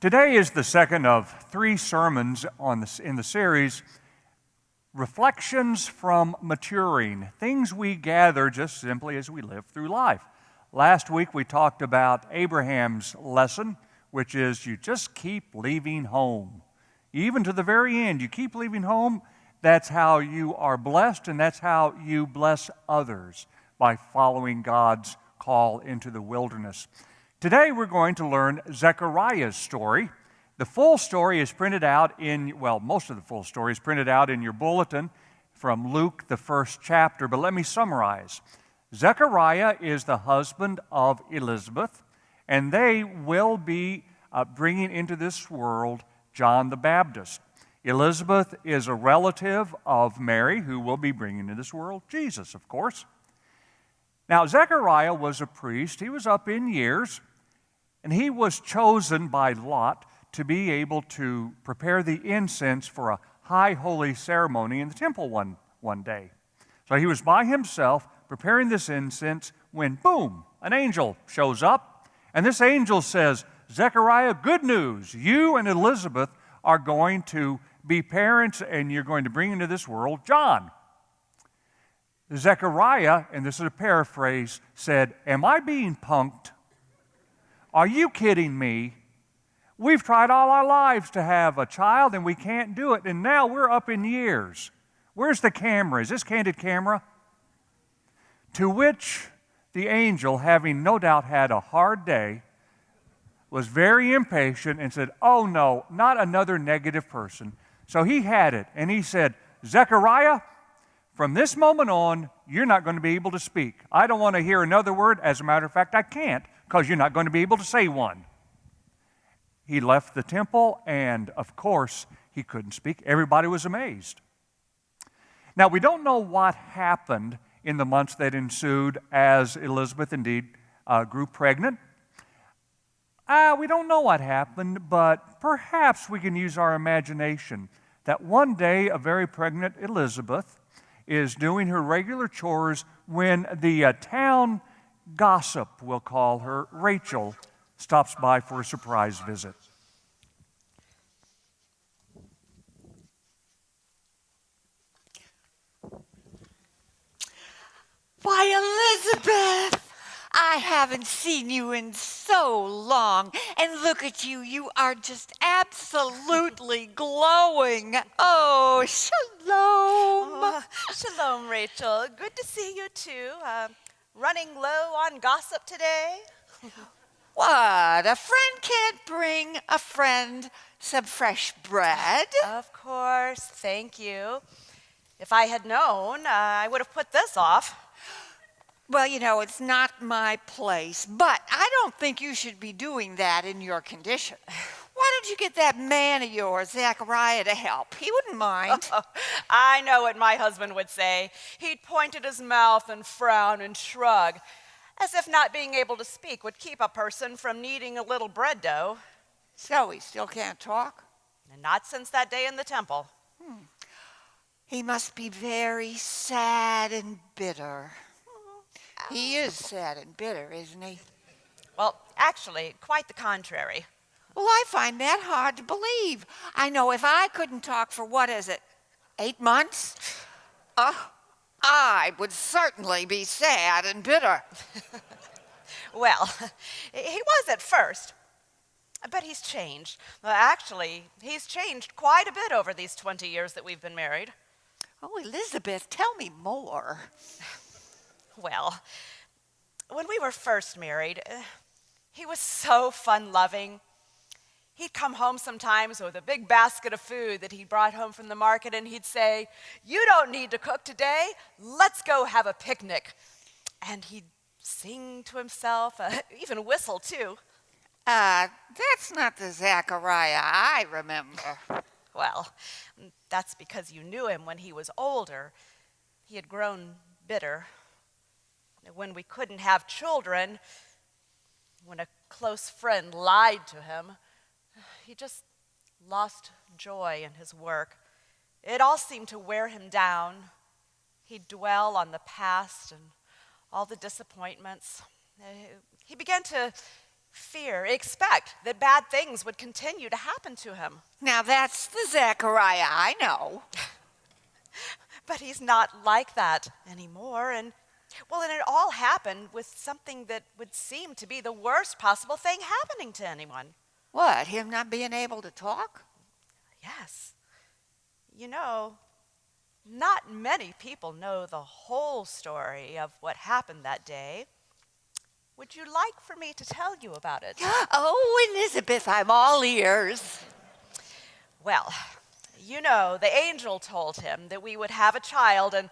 Today is the second of three sermons in the series, Reflections from Maturing, things we gather just simply as we live through life. Last week we talked about Abraham's lesson, which is you just keep leaving home. Even to the very end, you keep leaving home. That's how you are blessed, and that's how you bless others, by following God's call into the wilderness. Today we're going to learn Zechariah's story. The full story is printed out most of the full story is printed out in your bulletin from Luke, the first chapter, but let me summarize. Zechariah is the husband of Elizabeth, and they will be bringing into this world John the Baptist. Elizabeth is a relative of Mary, who will be bringing into this world Jesus, of course. Now, Zechariah was a priest. He was up in years, and he was chosen by Lot to be able to prepare the incense for a high holy ceremony in the temple one day. So he was by himself preparing this incense when, boom, an angel shows up. And this angel says, Zechariah, good news. You and Elizabeth are going to be parents, and you're going to bring into this world John. Zechariah, and this is a paraphrase, said, am I being punked? Are you kidding me? We've tried all our lives to have a child and we can't do it, and now we're up in years. Where's the camera? Is this candid camera? To which the angel, having no doubt had a hard day, was very impatient and said, oh no, not another negative person. So he had it, and he said, Zechariah, from this moment on, you're not going to be able to speak. I don't want to hear another word. As a matter of fact, I can't, because you're not going to be able to say one. He left the temple, and of course, he couldn't speak. Everybody was amazed. Now, we don't know what happened in the months that ensued as Elizabeth indeed grew pregnant. We don't know what happened, but perhaps we can use our imagination that one day a very pregnant Elizabeth is doing her regular chores when the town gossip, we'll call her, Rachel, stops by for a surprise visit. Why, Elizabeth, I haven't seen you in so long. And look at you, you are just absolutely glowing. Oh, shalom. Shalom, Rachel. Good to see you too. Running low on gossip today? What, a friend can't bring a friend some fresh bread? Of course, thank you. If I had known, I would have put this off. Well, you know, it's not my place, but I don't think you should be doing that in your condition. Why don't you get that man of yours, Zechariah, to help? He wouldn't mind. I know what my husband would say. He'd point at his mouth and frown and shrug, as if not being able to speak would keep a person from kneading a little bread dough. So he still can't talk? And not since that day in the temple. He must be very sad and bitter. He is sad and bitter, isn't he? Well, actually, quite the contrary. Well, I find that hard to believe. I know if I couldn't talk for, 8 months? I would certainly be sad and bitter. Well, he was at first, but he's changed. Well, actually, he's changed quite a bit over these 20 years that we've been married. Oh, Elizabeth, tell me more. Well, when we were first married, he was so fun-loving. He'd come home sometimes with a big basket of food that he brought home from the market, and he'd say, you don't need to cook today. Let's go have a picnic. And he'd sing to himself, even whistle too. That's not the Zechariah I remember. Well, that's because you knew him when he was older. He had grown bitter. When we couldn't have children, when a close friend lied to him, he just lost joy in his work. It all seemed to wear him down. He'd dwell on the past and all the disappointments. He began to fear, expect that bad things would continue to happen to him. Now that's the Zechariah I know. But he's not like that anymore. And it all happened with something that would seem to be the worst possible thing happening to anyone. What, him not being able to talk? Yes. You know, not many people know the whole story of what happened that day. Would you like for me to tell you about it? Oh, Elizabeth, I'm all ears. Well, you know, the angel told him that we would have a child, and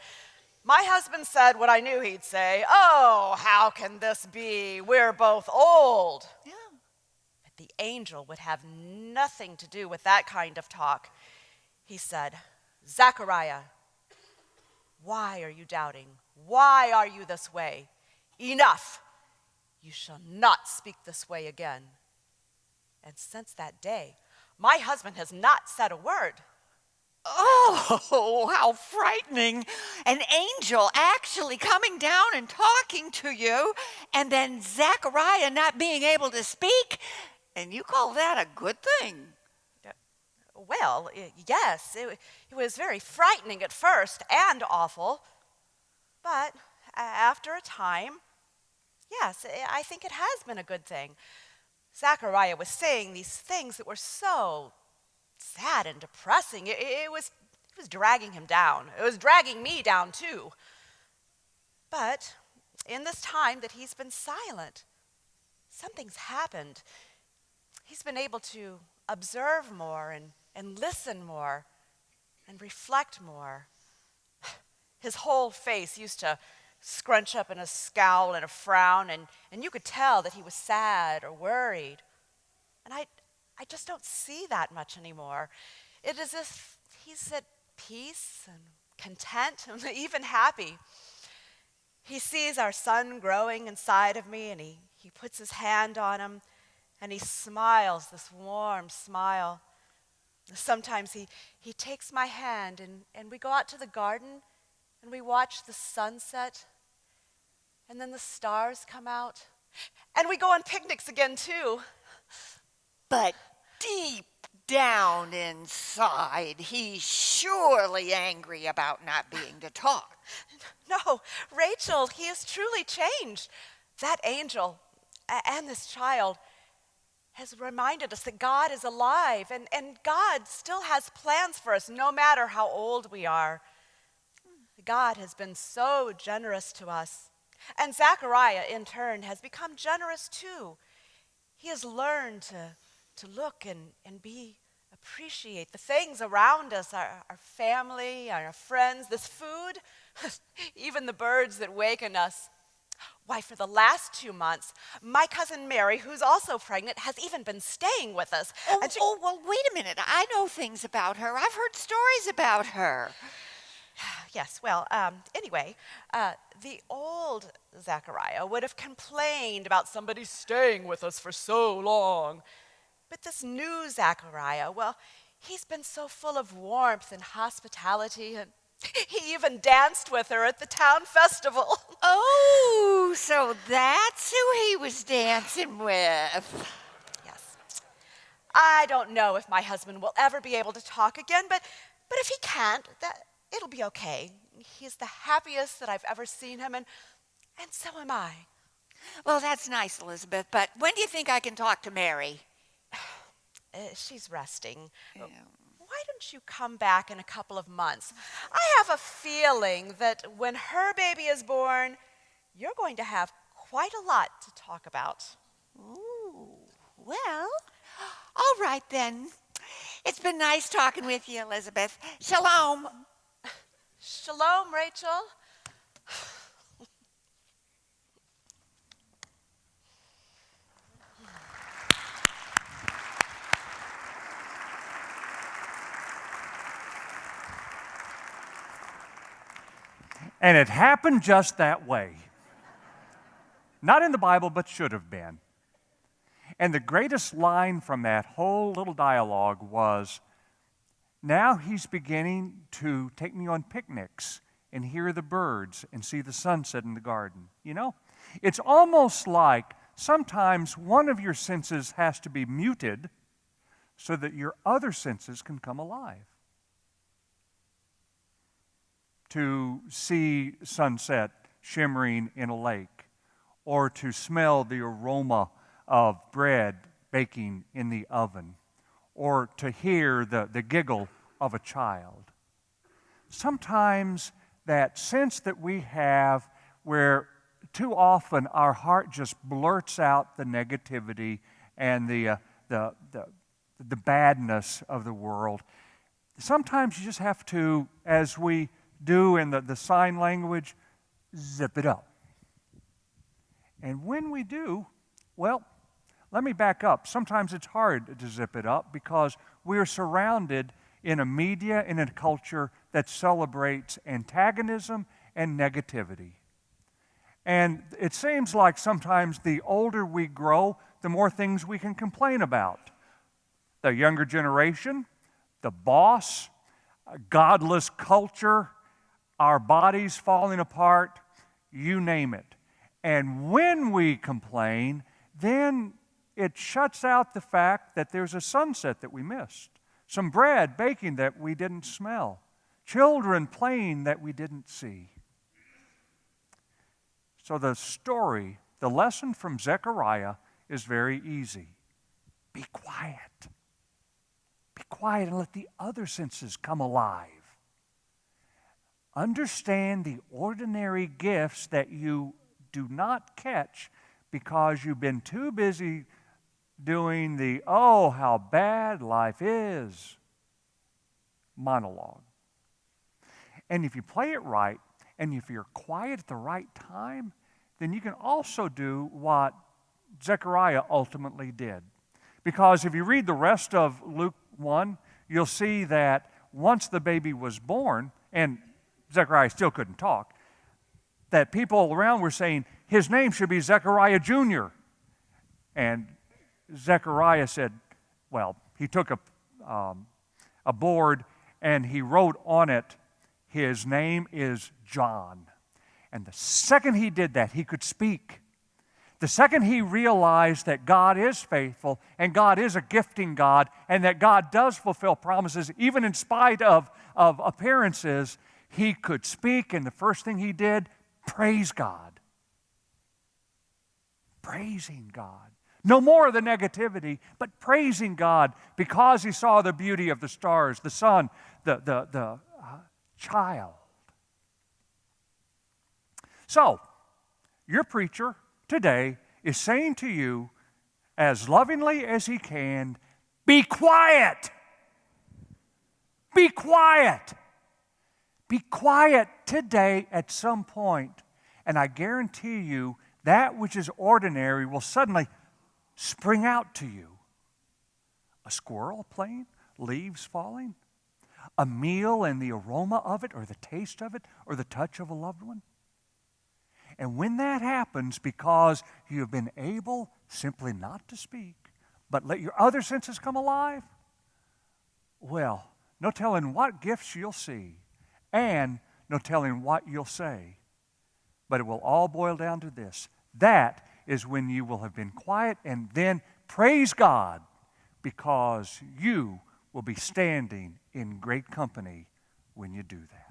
my husband said what I knew he'd say. Oh, how can this be? We're both old. Yeah. But the angel would have nothing to do with that kind of talk. He said, Zechariah, why are you doubting? Why are you this way? Enough! You shall not speak this way again. And since that day, my husband has not said a word. Oh, how frightening. An angel actually coming down and talking to you, and then Zechariah not being able to speak, and you call that a good thing? Well, yes, it was very frightening at first and awful. But after a time, yes, I think it has been a good thing. Zechariah was saying these things that were so sad and depressing. It was dragging him down. It was dragging me down too. But in this time that he's been silent, something's happened. He's been able to observe more and listen more and reflect more. His whole face used to scrunch up in a scowl and a frown, and you could tell that he was sad or worried. And I just don't see that much anymore. It is as if he's at peace and content and even happy. He sees our son growing inside of me, and he puts his hand on him, and he smiles, this warm smile. Sometimes he takes my hand, and we go out to the garden, and we watch the sunset, and then the stars come out, and we go on picnics again too. But deep down inside, he's surely angry about not being to talk. No, Rachel, he is truly changed. That angel and this child has reminded us that God is alive, and God still has plans for us no matter how old we are. God has been so generous to us. And Zechariah, in turn, has become generous too. He has learned to look and appreciate the things around us, our family, our friends, this food, even the birds that waken us. Why, for the last 2 months, my cousin Mary, who's also pregnant, has even been staying with us. Well, wait a minute. I know things about her. I've heard stories about her. Yes, well, anyway, the old Zechariah would have complained about somebody staying with us for so long. But this new Zechariah, well, he's been so full of warmth and hospitality, and he even danced with her at the town festival. Oh, so that's who he was dancing with. Yes. I don't know if my husband will ever be able to talk again, but if he can't, it'll be okay. He's the happiest that I've ever seen him, and so am I. Well, that's nice, Elizabeth, but when do you think I can talk to Mary? She's resting. Yeah. Why don't you come back in a couple of months? I have a feeling that when her baby is born, you're going to have quite a lot to talk about. Ooh, well, all right then. It's been nice talking with you, Elizabeth. Shalom. Shalom, Rachel. And it happened just that way. Not in the Bible, but should have been. And the greatest line from that whole little dialogue was, now he's beginning to take me on picnics and hear the birds and see the sunset in the garden. You know, it's almost like sometimes one of your senses has to be muted so that your other senses can come alive. To see sunset shimmering in a lake, or to smell the aroma of bread baking in the oven, or to hear the giggle of a child. Sometimes that sense that we have where too often our heart just blurts out the negativity and the badness of the world. Sometimes you just have to, as we do in the sign language, zip it up. And when we do, well, let me back up. Sometimes it's hard to zip it up because we are surrounded in a media and in a culture that celebrates antagonism and negativity. And it seems like sometimes the older we grow, the more things we can complain about. The younger generation, the boss, a godless culture, our bodies falling apart, you name it. And when we complain, then it shuts out the fact that there's a sunset that we missed, some bread baking that we didn't smell, children playing that we didn't see. So the story, the lesson from Zechariah is very easy. Be quiet. Be quiet and let the other senses come alive. Understand the ordinary gifts that you do not catch because you've been too busy doing the, oh, how bad life is monologue. And if you play it right, and if you're quiet at the right time, then you can also do what Zechariah ultimately did. Because if you read the rest of Luke 1, you'll see that once the baby was born, and Zechariah still couldn't talk, that people around were saying, his name should be Zechariah Jr. And Zechariah said, well, he took a board and he wrote on it, his name is John. And the second he did that, he could speak. The second he realized that God is faithful and God is a gifting God and that God does fulfill promises even in spite of appearances, he could speak. And the first thing he did, praise God. Praising God. No more of the negativity, but praising God because he saw the beauty of the stars, the sun, the child. So, your preacher today is saying to you, as lovingly as he can, be quiet. Be quiet. Be quiet today at some point, and I guarantee you that which is ordinary will suddenly spring out to you. A squirrel playing, leaves falling, a meal and the aroma of it, or the taste of it, or the touch of a loved one. And when that happens, because you have been able simply not to speak, but let your other senses come alive, well, no telling what gifts you'll see, and no telling what you'll say. But it will all boil down to this. That is when you will have been quiet, and then praise God, because you will be standing in great company when you do that.